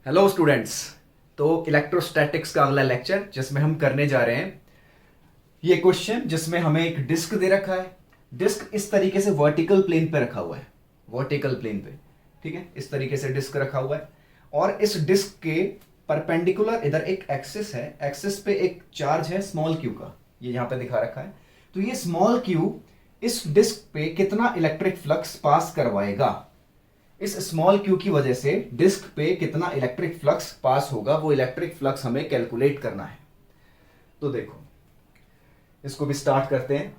Hello students. तो electrostatics का अगला लेक्चर जिसमें हम करने जा रहे हैं ये क्वेश्चन जिसमें हमें एक डिस्क दे रखा है। डिस्क इस तरीके से वर्टिकल प्लेन पे रखा हुआ है, वर्टिकल प्लेन पे, ठीक है। इस तरीके से डिस्क रखा हुआ है और इस डिस्क के परपेंडिकुलर इधर एक एक्सिस है, एक्सिस पे एक चार्ज है स्मॉल क्यू का, ये यहां पे दिखा रखा है। तो ये स्मॉल क्यू इस डिस्क पे कितना इलेक्ट्रिक फ्लक्स पास करवाएगा, इस स्मॉल क्यू की वजह से डिस्क पे कितना इलेक्ट्रिक फ्लक्स पास होगा, वो इलेक्ट्रिक फ्लक्स हमें कैलकुलेट करना है। तो देखो इसको भी स्टार्ट करते हैं।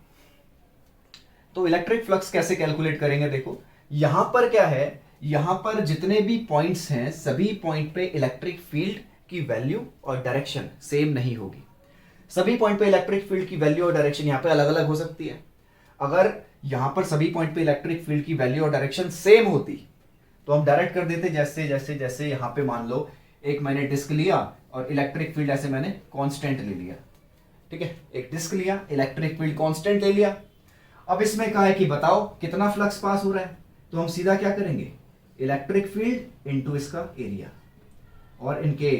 तो इलेक्ट्रिक फ्लक्स कैसे कैलकुलेट करेंगे, देखो यहां पर क्या है, यहां पर जितने भी पॉइंट्स हैं सभी पॉइंट पे इलेक्ट्रिक फील्ड की वैल्यू और डायरेक्शन सेम नहीं होगी। सभी पॉइंट पे इलेक्ट्रिक फील्ड की वैल्यू और डायरेक्शन यहां पे अलग अलग हो सकती है। अगर यहां पर सभी पॉइंट पे इलेक्ट्रिक फील्ड की वैल्यू और डायरेक्शन सेम होती तो हम डायरेक्ट कर देते, जैसे जैसे जैसे यहां पे मान लो एक मैंने डिस्क लिया और इलेक्ट्रिक फील्ड ऐसे मैंने कांस्टेंट ले लिया, ठीक है। एक डिस्क लिया, इलेक्ट्रिक फील्ड कांस्टेंट ले लिया। अब इसमें कहा है कि बताओ कितना फ्लक्स पास हो रहा है, तो हम सीधा क्या करेंगे, इलेक्ट्रिक फील्ड इनटू इसका एरिया, और इनके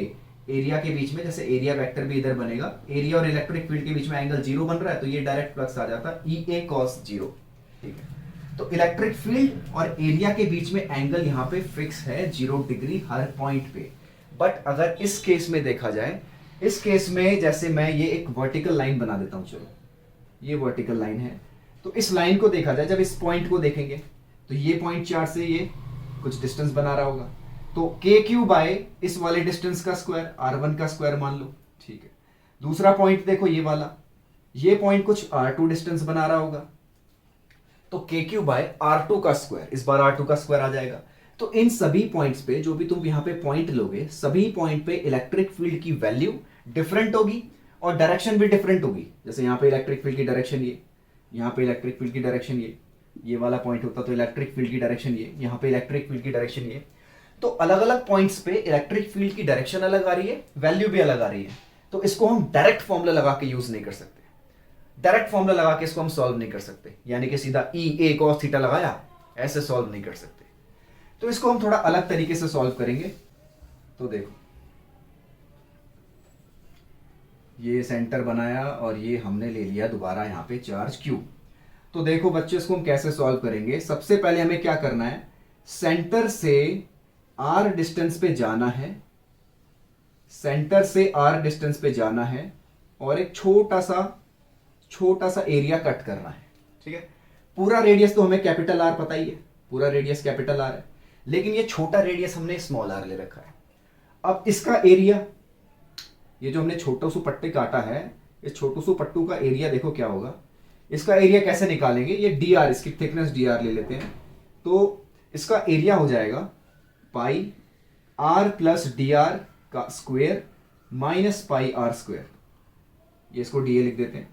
एरिया के बीच में जैसे एरिया वेक्टर भी इधर बनेगा, एरिया और इलेक्ट्रिक फील्ड के बीच में एंगल जीरो बन रहा है तो ये डायरेक्ट फ्लक्स आ जाता है ई ए कॉस जीरो, ठीक है। तो इलेक्ट्रिक फील्ड और एरिया के बीच में एंगल यहां पे फिक्स है 0 डिग्री हर पॉइंट पे। बट अगर इस केस में देखा जाए, इस केस में जैसे मैं ये एक वर्टिकल लाइन बना देता हूं, चलो ये वर्टिकल लाइन है, तो इस लाइन को देखा जाए, जब इस पॉइंट को देखेंगे तो ये पॉइंट चार से ये कुछ डिस्टेंस बना रहा होगा, तो के क्यू बाय इस वाले डिस्टेंस का स्क्वायर R1 का स्क्वायर मान लो, ठीक है। दूसरा पॉइंट देखो ये वाला, ये पॉइंट कुछ R2 डिस्टेंस बना रहा होगा, तो के क्यू बाय R2 का स्क्वायर, इस बार R2 का स्क्वायर आ जाएगा। तो इन सभी पॉइंट्स पे जो भी तुम यहां पे पॉइंट लोगे, सभी पॉइंट पे इलेक्ट्रिक फील्ड की वैल्यू डिफरेंट होगी और डायरेक्शन भी डिफरेंट होगी। जैसे यहां पे इलेक्ट्रिक फील्ड की डायरेक्शन ये, यहां पे इलेक्ट्रिक फील्ड की डायरेक्शन ये वाला पॉइंट होता तो इलेक्ट्रिक फील्ड की डायरेक्शन ये, यहां पे इलेक्ट्रिक फील्ड की डायरेक्शन ये। तो अलग अलग पॉइंट्स पे इलेक्ट्रिक फील्ड की डायरेक्शन अलग आ रही है, वैल्यू भी अलग आ रही है। तो इसको हम डायरेक्ट फॉर्मूला लगा के यूज नहीं कर सकते, डायरेक्ट फॉर्मूला लगा के इसको हम सॉल्व नहीं कर सकते, यानी कि सीधा ई ए कॉस थीटा लगाया ऐसे सॉल्व नहीं कर सकते। तो इसको हम थोड़ा अलग तरीके से सॉल्व करेंगे। तो देखो ये सेंटर बनाया और ये हमने ले लिया दोबारा यहां पे चार्ज क्यू। तो देखो बच्चों इसको हम कैसे सॉल्व करेंगे, सबसे पहले हमें क्या करना है, सेंटर से आर डिस्टेंस पे जाना है, सेंटर से आर डिस्टेंस पे जाना है और एक छोटा सा एरिया कट करना है, ठीक है। पूरा रेडियस तो हमें कैपिटल आर पता ही है, पूरा रेडियस कैपिटल आर है, लेकिन ये छोटा रेडियस हमने स्मॉल आर ले रखा है। अब इसका एरिया, ये जो हमने छोटा सु पट्टे काटा है, इस छोटू सु पट्टू का एरिया देखो क्या होगा। इसका एरिया कैसे निकालेंगे, ये डी आर, इसकी थिकनेस डी आर ले लेते हैं, तो इसका एरिया हो जाएगा pi R plus D R का square minus pi R square, ये इसको डी ए लिख देते हैं,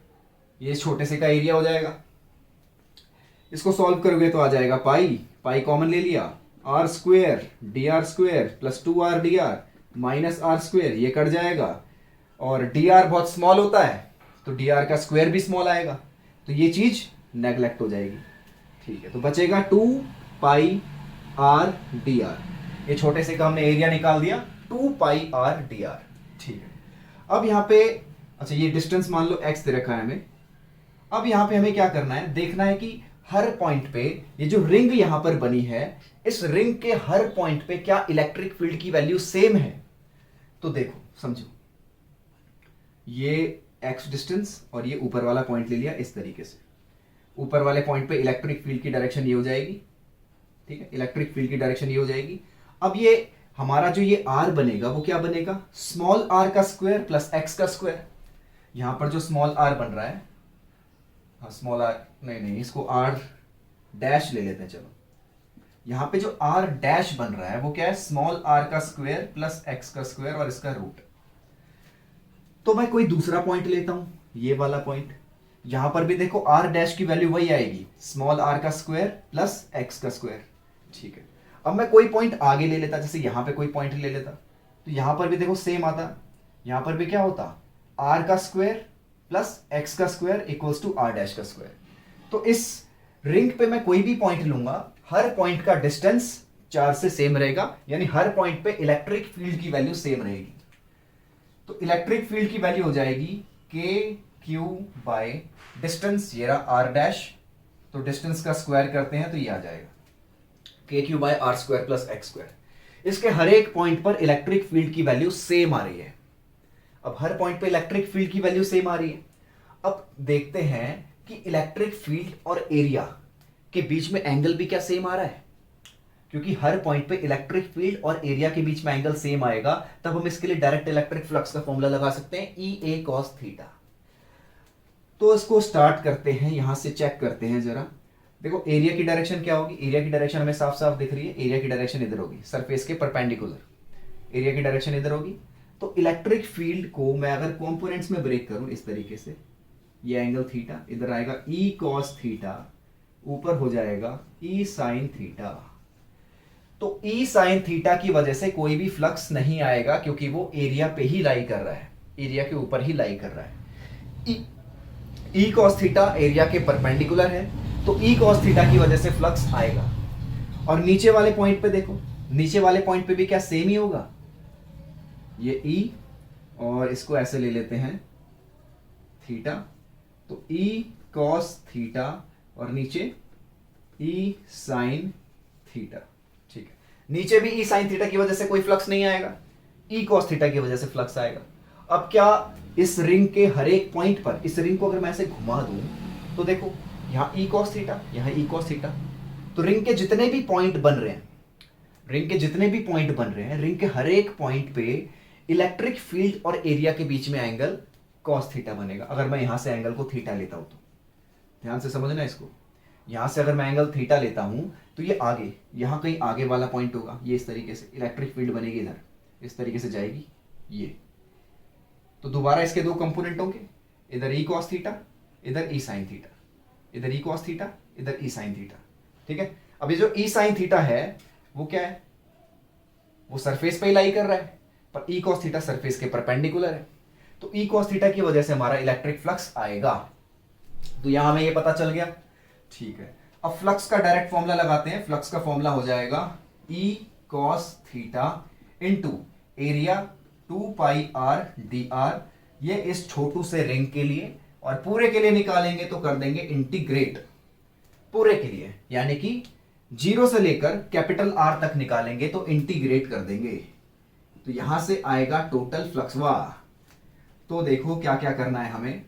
ये छोटे से का एरिया हो जाएगा। इसको सॉल्व करोगे तो आ जाएगा पाई कॉमन ले लिया, R square D R square plus 2r D R minus R square, ये कट जाएगा और डी आर बहुत स्मॉल होता है तो डी आर का स्क्वायर भी स्मॉल आएगा, तो ये चीज नेग्लेक्ट हो जाएगी, ठीक है। तो बचेगा 2 r डी आर, ये छोटे से का हमने एरिया निकाल दिया 2 r डी आर, ठीक है। अब यहाँ पे अच्छा ये डिस्टेंस मान लो x दे रखा है हमें। अब यहां पे हमें क्या करना है, देखना है कि हर पॉइंट पे ये जो रिंग यहां पर बनी है, इस रिंग के हर पॉइंट पे क्या इलेक्ट्रिक फील्ड की वैल्यू सेम है। तो देखो समझो, ये x डिस्टेंस और ये ऊपर वाला पॉइंट ले लिया इस तरीके से, ऊपर वाले पॉइंट पे इलेक्ट्रिक फील्ड की डायरेक्शन ये हो जाएगी, ठीक है, इलेक्ट्रिक फील्ड की डायरेक्शन ये हो जाएगी। अब ये हमारा जो ये r बनेगा वो क्या बनेगा, स्मॉल r का स्क्वायर प्लस x का स्क्वायर। यहां पर जो स्मॉल r बन रहा है, हाँ स्मॉल आर नहीं, इसको आर डैश ले लेते हैं, चलो यहां पे जो आर डैश बन रहा है वो क्या है, स्मॉल आर का स्क्वायर प्लस एक्स का स्क्वायर और इसका रूट। तो मैं कोई दूसरा पॉइंट लेता हूं, ये वाला पॉइंट, यहां पर भी देखो आर डैश की वैल्यू वही आएगी, स्मॉल आर का स्क्वायर प्लस एक्स का स्क्वायर, ठीक है। अब मैं कोई पॉइंट आगे ले लेता, जैसे यहां पे कोई पॉइंट ले लेता, तो यहां पर भी देखो सेम आता, यहां पर भी क्या होता, आर का स्क्वायर प्लस एक्स का square equals to R dash का स्क्वायर। तो इस रिंग पे मैं कोई भी पॉइंट लूंगा, हर पॉइंट का डिस्टेंस 4 से सेम रहेगा, यानी हर पॉइंट पे इलेक्ट्रिक फील्ड की वैल्यू सेम रहेगी। तो इलेक्ट्रिक फील्ड की वैल्यू हो जाएगी के क्यू बाय डिस्टेंस, ये रहा आर डैश, तो डिस्टेंस का स्क्वायर करते हैं तो ये आ जाएगा K Q by R square plus X square. इसके हर एक पॉइंट पर इलेक्ट्रिक फील्ड की वैल्यू सेम आ रही है। अब हर पॉइंट पे इलेक्ट्रिक फील्ड की वैल्यू सेम आ रही है। अब देखते हैं कि इलेक्ट्रिक फील्ड और एरिया के बीच में एंगल भी क्या सेम आ रहा है, क्योंकि हर पॉइंट पे इलेक्ट्रिक फील्ड और एरिया के बीच में एंगल सेम आएगा, तब हम इसके लिए डायरेक्ट इलेक्ट्रिक फ्लक्स का फॉर्मूला लगा सकते हैं ई ए कॉस थीटा। तो इसको स्टार्ट करते हैं, यहां से चेक करते हैं जरा। देखो एरिया की डायरेक्शन क्या होगी, एरिया की डायरेक्शन हमें साफ साफ दिख रही है, एरिया की डायरेक्शन इधर होगी, सरफेस के परपेंडिकुलर एरिया की डायरेक्शन इधर होगी। तो इलेक्ट्रिक फील्ड को मैं अगर कंपोनेंट्स में ब्रेक करूं इस तरीके से, ये एंगल थीटा इधर आएगा ई कॉस थीटा, ऊपर हो जाएगा ई साइन थीटा। तो ई साइन थीटा की वजह से कोई भी फ्लक्स नहीं आएगा, क्योंकि वो एरिया पे ही लाई कर रहा है, एरिया के ऊपर ही लाई कर रहा है। ई कॉस थीटा एरिया के परपेंडिकुलर है, तो ई कॉस थीटा की वजह से फ्लक्स आएगा। और नीचे वाले पॉइंट पे देखो, नीचे वाले पॉइंट पे भी क्या सेम ही होगा, ये ई और इसको ऐसे ले लेते हैं थीटा, तो ई कॉस थीटा और नीचे ई साइन थीटा। ठीक है, नीचे भी ई साइन थीटा की वजह से कोई फ्लक्स नहीं आएगा, ई कॉस थीटा की वजह से फ्लक्स आएगा। अब क्या इस रिंग के हर एक पॉइंट पर, इस रिंग को अगर मैं ऐसे घुमा दूं तो देखो यहां ई कॉस थीटा, यहां ई कॉस थीटा, तो रिंग के जितने भी पॉइंट बन रहे हैं, रिंग के जितने भी पॉइंट बन रहे हैं, रिंग के हर एक पॉइंट पे इलेक्ट्रिक फील्ड और एरिया के बीच में एंगल कॉस थीटा बनेगा। अगर मैं यहां से एंगल को थीटा लेता हूं तो ध्यान से समझना इसको, यहां से अगर मैं एंगल थीटा लेता हूं तो ये आगे, यहां कहीं आगे वाला पॉइंट होगा, ये इस तरीके से इलेक्ट्रिक फील्ड बनेगी, इधर इस तरीके से जाएगी ये। तो दोबारा इसके दो कंपोनेंट होंगे, इधर ई कॉस थीटा, इधर ई साइन थीटा, इधर ई कॉस थीटा, इधर ई साइन थीटा। ठीक है, अब ये जो ई साइन थीटा है वो क्या है, वो सरफेस पे ही लाई कर रहा है, पर ई कॉस थीटा सरफेस के परपेंडिकुलर है, तो ई कॉस थीटा की वजह से हमारा इलेक्ट्रिक फ्लक्स आएगा। तो यहां हमें ये पता चल गया। ठीक है, अब फ्लक्स का डायरेक्ट फॉर्मूला लगाते हैं। फ्लक्स का फॉर्मूला हो जाएगा E cos theta into area 2 pi are D are, ये इस छोटू से रिंग के लिए, और पूरे के लिए निकालेंगे तो कर देंगे इंटीग्रेट, पूरे के लिए यानी कि 0 से लेकर कैपिटल आर तक निकालेंगे तो इंटीग्रेट कर देंगे, तो यहां से आएगा टोटल फ्लक्स। वाह, तो देखो क्या क्या करना है हमें,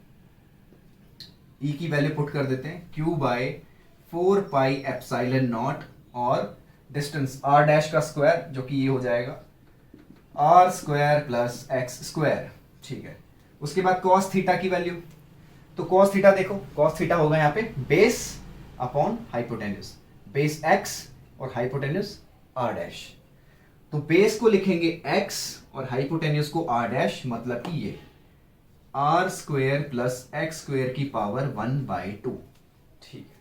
ई की वैल्यू पुट कर देते हैं Q by 4 pi epsilon naught और डिस्टेंस आर डैश का स्क्वायर, जो कि ये हो जाएगा R square plus X square. ठीक है, उसके बाद कॉस थीटा की वैल्यू, तो कॉस थीटा देखो, कॉस थीटा होगा यहाँ पे base upon hypotenuse, base X और हाइपोटेन्यूज आर डैश। तो बेस को लिखेंगे एक्स और हाइपोटेन्यूज को आर डैश, मतलब कि ये R square plus X square की पावर 1/2। ठीक है,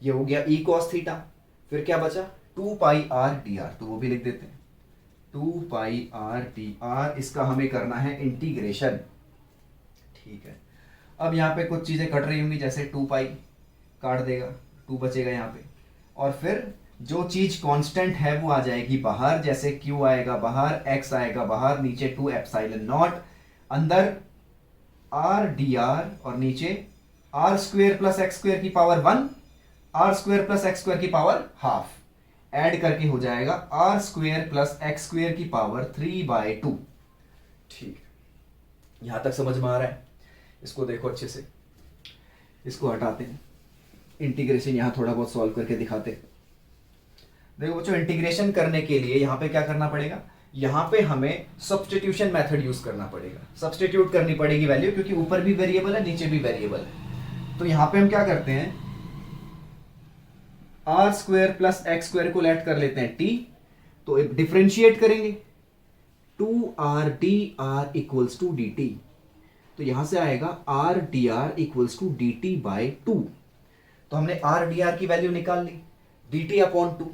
ये हो गया ई कॉस थीटा। फिर क्या बचा, 2 पाई आर डी आर, तो वो भी लिख देते हैं 2 पाई आर डी आर, इसका हमें करना है इंटीग्रेशन। ठीक है, अब यहाँ पे कुछ चीजें कट रही होंगी, जैसे 2 पाई काट देगा, 2 बचेगा यहाँ पे, और फिर जो चीज कांस्टेंट है वो आ जाएगी बाहर, जैसे q आएगा बाहर, x आएगा बाहर, नीचे 2 एप्सिलॉन नॉट, अंदर आर डी आर और नीचे R square plus X square की power 1, R square plus X square की पावर हाफ, ऐड करके हो जाएगा R square plus X square की पावर 3/2। ठीक है, यहां तक समझ में आ रहा है? इसको देखो अच्छे से, इसको हटाते हैं, इंटीग्रेशन यहां थोड़ा बहुत सॉल्व करके दिखाते हैं। देखो बच्चों, इंटीग्रेशन करने के लिए यहां पे क्या करना पड़ेगा, यहां पे हमें सब्स्टिट्यूशन मेथड यूज करना पड़ेगा, सब्स्टिट्यूट करनी पड़ेगी वैल्यू, क्योंकि ऊपर भी वेरिएबल है नीचे भी वेरिएबल है। तो यहां पे हम क्या करते हैं, R square plus X square को लेट कर लेते हैं टी, तो डिफ्रेंशिएट करेंगे 2r dr equals to dt, तो यहां से आएगा R D R equals to D T by 2। तो हमने आर डी आर की वैल्यू निकाल ली, डी टी अपॉन 2।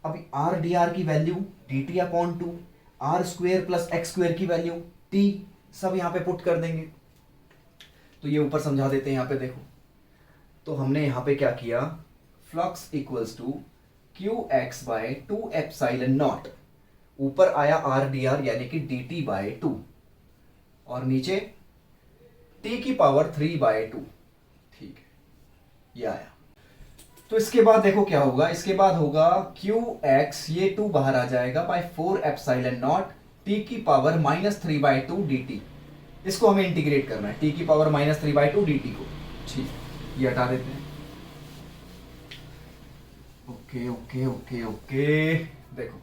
अब आर डी आर की value D T upon 2, R square plus X square की वैल्यू टी, सब यहां पे पुट कर देंगे। तो ये ऊपर समझा देते हैं, यहां पे देखो, तो हमने यहां पे क्या किया, flux equals to Q X by two epsilon naught, ऊपर आया आर डी आर यानी कि डी टी बाय टू, और नीचे टी की पावर 3/2। ठीक है, ये आया। तो इसके बाद देखो क्या होगा, इसके बाद होगा क्यू एक्स, ये 2 बाहर आ जाएगा, बाय 4 एप्साइलन नॉट टी की पावर -3/2 डी टी। इसको हमें इंटीग्रेट करना है, टी की पावर -3/2 डी टी को। ठीक, ये हटा देते हैं। ओके ओके ओके ओके, देखो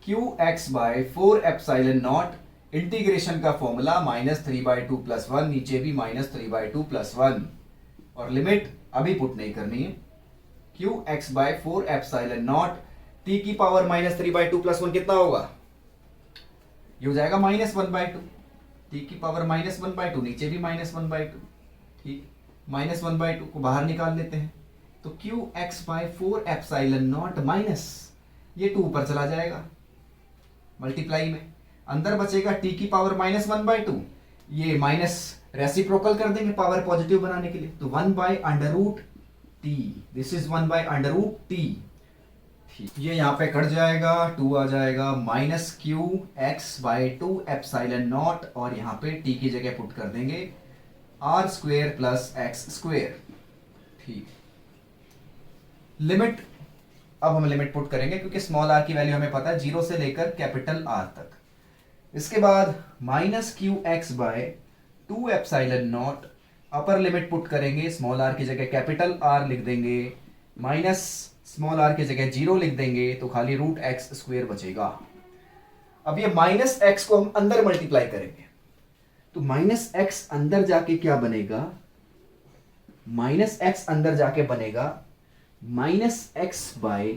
Q X by 4 epsilon naught integration का फॉर्मूला -3/2 + 1, नीचे भी -3/2 + 1, और लिमिट अभी पुट नहीं करनी है। Q X by 4 epsilon naught T की पावर -3/2 + 1 कितना होगा, ये हो जाएगा -1/2, टी की पावर -1/2, नीचे भी -1/2। ठीक, -1/2 को बाहर निकाल लेते हैं, तो Q X by 4 epsilon naught minus ये 2 ऊपर चला जाएगा मल्टीप्लाई में, अंदर बचेगा टी की पावर -1/2, ये माइनस रेसिप्रोकल कर देंगे पावर पॉजिटिव बनाने के लिए, तो 1/√t, दिस इज 1/√t। ठीक, ये यहां पे कट जाएगा, 2 आ जाएगा, -Q X by 2 epsilon naught, और यहां पे t की जगह पुट कर देंगे r² + x²। ठीक, लिमिट अब हम लिमिट पुट करेंगे क्योंकि स्मॉल r की वैल्यू हमें पता है 0 से लेकर कैपिटल R तक। इसके बाद -Q X by 2 epsilon naught, upper limit put करेंगे, स्मॉल r की जगह कैपिटल R लिख देंगे, माइनस स्मॉल r की जगह 0 लिख देंगे, तो खाली √x² बचेगा। अब ये -x को हम अंदर मल्टीप्लाई करेंगे, तो -x अंदर जाके क्या बनेगा, -x अंदर जाके बनेगा -x बाय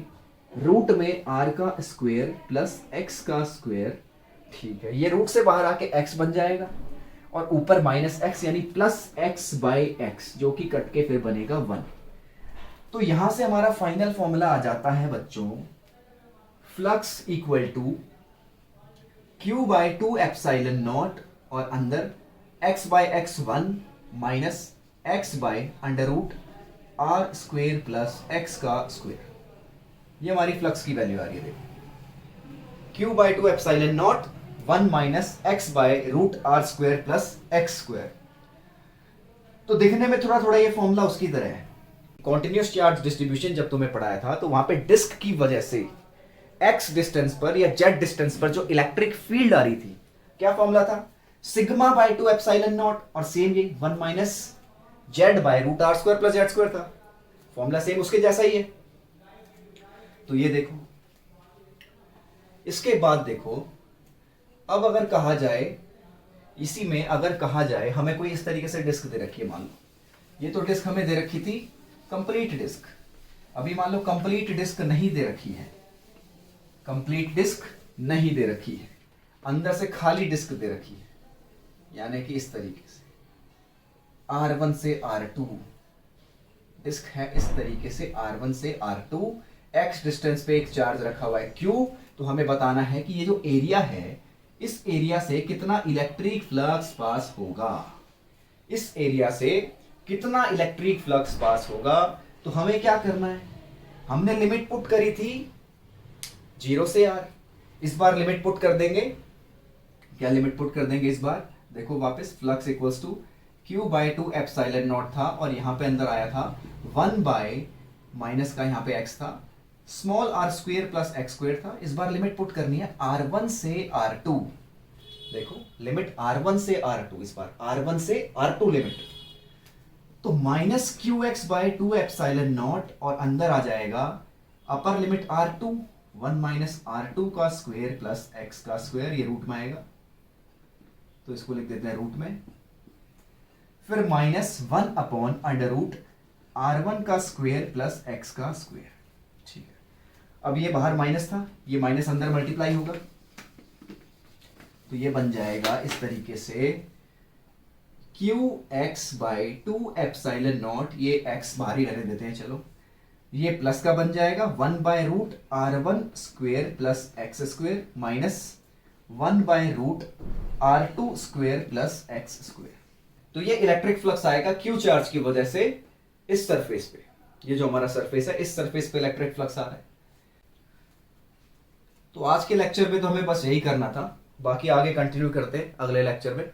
रूट में r का स्क्वायर प्लस x का स्क्वायर। ठीक है, ये रूट से बाहर आके x बन जाएगा, और ऊपर -x यानी +x/x, जो कि कट के फिर बनेगा 1। तो यहां से हमारा फाइनल फॉर्मूला आ जाता है बच्चों, flux equal to q by 2 epsilon naught, और अंदर x/x1 minus x by √r² plus x का स्क्वायर। ये हमारी फ्लक्स की वैल्यू आ रही है, देखो q by 2 epsilon naught 1 minus x by √r² plus x²। तो देखने में थोड़ा थोड़ा ये फॉर्मूला उसकी तरह है। कॉन्टिन्यूस चार्ज डिस्ट्रीब्यूशन जब तुम्हें पढ़ाया था, तो वहां पे डिस्क की वजह से x डिस्टेंस पर या z डिस्टेंस पर जो इलेक्ट्रिक फील्ड आ रही थी, क्या फॉर्मूला था, सिग्मा बाय 2 एप्साइलन नॉट, और सेम ये 1 minus z bye √r² plus z² था, फॉर्मूला सेम उसके जैसा ही है। तो ये देखो, इसके बाद देखो, अब अगर कहा जाए, इसी में अगर कहा जाए हमें कोई इस तरीके से डिस्क दे रखी है, मान लो ये तो डिस्क हमें दे रखी थी कंप्लीट डिस्क, अभी मान लो कंप्लीट डिस्क नहीं दे रखी है, कंप्लीट डिस्क नहीं दे रखी है, अंदर से खाली डिस्क दे रखी है, यानी कि इस तरीके से R1 से R2 डिस्क है, इस तरीके से R1 से R2, x डिस्टेंस पे एक चार्ज रखा हुआ है Q। तो हमें बताना है कि ये जो एरिया है, इस एरिया से कितना इलेक्ट्रिक फ्लक्स पास होगा, इस एरिया से कितना इलेक्ट्रिक फ्लक्स पास होगा। तो हमें क्या करना है, हमने लिमिट पुट करी थी 0 से R, इस बार लिमिट पुट कर देंगे, क्या लिमिट पुट कर देंगे इस बार, देखो वापस flux equals to q by 2 epsilon naught था, और यहां पे अंदर आया था 1 बाय माइनस का यहाँ पे x था, स्मॉल r² प्लस x² था। इस बार लिमिट पुट करनी है R1 से R2, देखो लिमिट R1 से R2, इस बार R1 से R2 लिमिट, तो -qx बाय 2 एप्साइलन नॉट, और अंदर आ जाएगा upper limit R2 1 minus R2 का स्क्वायर प्लस x का स्क्वायर, ये रूट में आएगा, तो इसको लिख देते हैं रूट में, फिर -1 अपॉन √R1 का स्क्वायर प्लस x का स्क्वायर। ठीक है, अब ये बाहर माइनस था, ये माइनस अंदर मल्टीप्लाई होगा, तो ये बन जाएगा इस तरीके से qx बाय 2 एप्साइलन नॉट, ये x बाहर ही रहने देते हैं, चलो ये प्लस का बन जाएगा 1 by √R1 square plus x² minus 1 by √R2 square plus x²। तो ये इलेक्ट्रिक फ्लक्स आएगा Q चार्ज की वजह से इस सरफेस पे, ये जो हमारा सरफेस है, इस सरफेस पे इलेक्ट्रिक फ्लक्स आ रहा है। तो आज के लेक्चर में तो हमें बस यही करना था, बाकी आगे कंटिन्यू करते हैं अगले लेक्चर में।